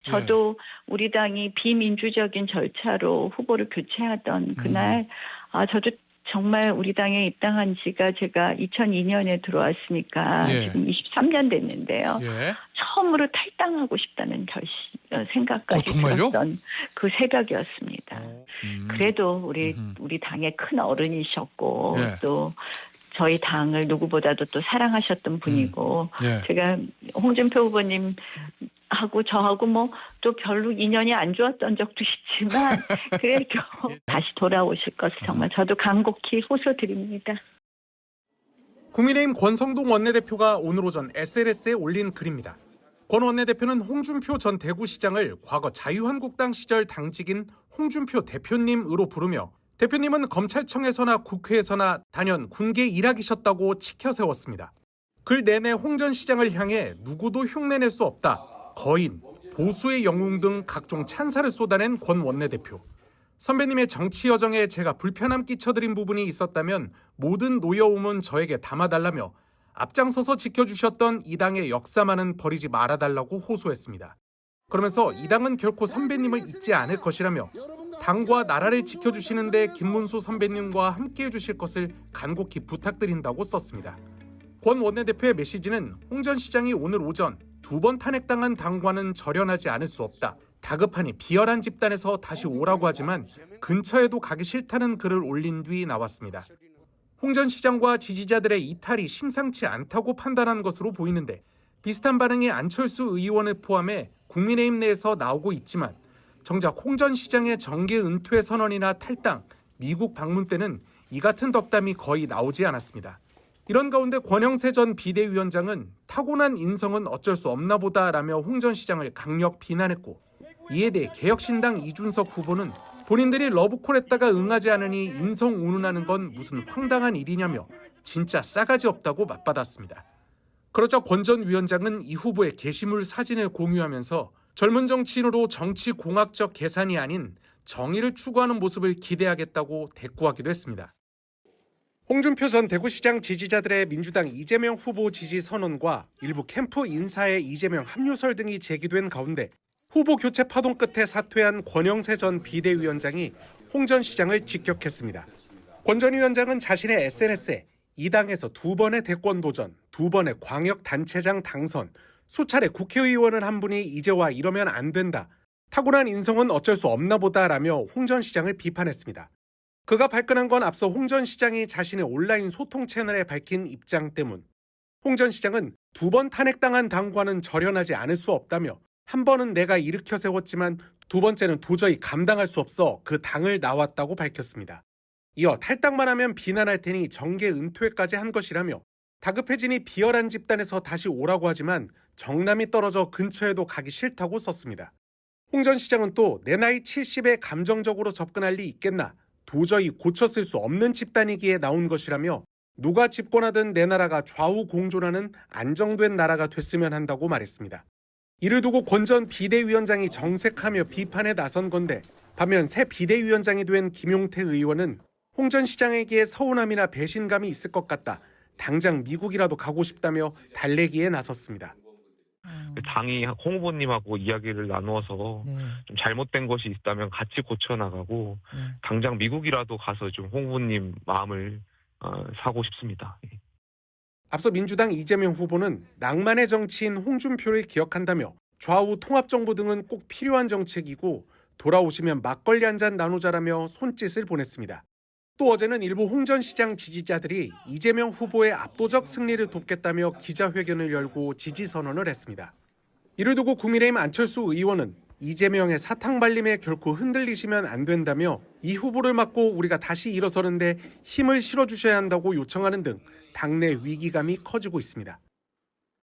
예. 저도 우리 당이 비민주적인 절차로 후보를 교체하던 그날 저도 정말 우리 당에 입당한 지가 제가 2002년에 들어왔으니까 예. 지금 23년 됐는데요. 예. 처음으로 탈당하고 싶다는 생각까지 정말요? 들었던 그 새벽이었습니다. 그래도 우리 당의 큰 어른이셨고 예. 또 저희 당을 누구보다도 또 사랑하셨던 분이고 예. 제가 홍준표 후보님 하고 저하고 뭐 또 별로 인연이 안 좋았던 적도 있지만 그래도 다시 돌아오실 것을 정말 저도 간곡히 호소드립니다. 국민의힘 권성동 원내대표가 오늘 오전 SNS에 올린 글입니다. 권 원내대표는 홍준표 전 대구시장을 과거 자유한국당 시절 당직인 홍준표 대표님으로 부르며 대표님은 검찰청에서나 국회에서나 단연 군계 일학이셨다고 치켜세웠습니다. 글 내내 홍 전 시장을 향해 누구도 흉내낼 수 없다, 거인, 보수의 영웅 등 각종 찬사를 쏟아낸 권 원내대표. 선배님의 정치 여정에 제가 불편함 끼쳐드린 부분이 있었다면 모든 노여움은 저에게 담아달라며 앞장서서 지켜주셨던 이 당의 역사만은 버리지 말아달라고 호소했습니다. 그러면서 이 당은 결코 선배님을 잊지 않을 것이라며 당과 나라를 지켜주시는데 김문수 선배님과 함께해 주실 것을 간곡히 부탁드린다고 썼습니다. 권 원내대표의 메시지는 홍 전 시장이 오늘 오전 2번 탄핵당한 당과는 절연하지 않을 수 없다. 다급하니 비열한 집단에서 다시 오라고 하지만 근처에도 가기 싫다는 글을 올린 뒤 나왔습니다. 홍 전 시장과 지지자들의 이탈이 심상치 않다고 판단한 것으로 보이는데 비슷한 반응이 안철수 의원을 포함해 국민의힘 내에서 나오고 있지만 정작 홍 전 시장의 정계 은퇴 선언이나 탈당, 미국 방문 때는 이 같은 덕담이 거의 나오지 않았습니다. 이런 가운데 권영세 전 비대위원장은 타고난 인성은 어쩔 수 없나 보다라며 홍 전 시장을 강력 비난했고 이에 대해 개혁신당 이준석 후보는 본인들이 러브콜했다가 응하지 않으니 인성 운운하는 건 무슨 황당한 일이냐며 진짜 싸가지 없다고 맞받았습니다. 그러자 권 전 위원장은 이 후보의 게시물 사진을 공유하면서 젊은 정치인으로 정치 공학적 계산이 아닌 정의를 추구하는 모습을 기대하겠다고 대꾸하기도 했습니다. 홍준표 전 대구시장 지지자들의 민주당 이재명 후보 지지 선언과 일부 캠프 인사의 이재명 합류설 등이 제기된 가운데 후보 교체 파동 끝에 사퇴한 권영세 전 비대위원장이 홍 전 시장을 직격했습니다. 권 전 위원장은 자신의 SNS에 이 당에서 2번의 대권 도전, 2번의 광역단체장 당선, 수차례 국회의원을 한 분이 이제 와 이러면 안 된다. 타고난 인성은 어쩔 수 없나 보다라며 홍 전 시장을 비판했습니다. 그가 발끈한 건 앞서 홍 전 시장이 자신의 온라인 소통 채널에 밝힌 입장 때문. 홍 전 시장은 2번 탄핵당한 당과는 절연하지 않을 수 없다며 한 번은 내가 일으켜 세웠지만 2번째는 도저히 감당할 수 없어 그 당을 나왔다고 밝혔습니다. 이어 탈당만 하면 비난할 테니 정계 은퇴까지 한 것이라며 다급해지니 비열한 집단에서 다시 오라고 하지만 정남이 떨어져 근처에도 가기 싫다고 썼습니다. 홍 전 시장은 또 내 나이 70에 감정적으로 접근할 리 있겠나, 도저히 고쳤을 수 없는 집단이기에 나온 것이라며 누가 집권하든 내 나라가 좌우 공존하는 안정된 나라가 됐으면 한다고 말했습니다. 이를 두고 권 전 비대위원장이 정색하며 비판에 나선 건데 반면 새 비대위원장이 된 김용태 의원은 홍 전 시장에게 서운함이나 배신감이 있을 것 같다. 당장 미국이라도 가고 싶다며 달래기에 나섰습니다. 당이 홍 후보님하고 이야기를 나누어서 좀 잘못된 것이 있다면 같이 고쳐나가고 당장 미국이라도 가서 좀 홍 후보님 마음을 사고 싶습니다. 앞서 민주당 이재명 후보는 낭만의 정치인 홍준표를 기억한다며 좌우 통합정부 등은 꼭 필요한 정책이고 돌아오시면 막걸리 한 잔 나누자라며 손짓을 보냈습니다. 또 어제는 일부 홍 전 시장 지지자들이 이재명 후보의 압도적 승리를 돕겠다며 기자회견을 열고 지지 선언을 했습니다. 이를 두고 국민의힘 안철수 의원은 이재명의 사탕 발림에 결코 흔들리시면 안 된다며 이 후보를 막고 우리가 다시 일어서는데 힘을 실어주셔야 한다고 요청하는 등 당내 위기감이 커지고 있습니다.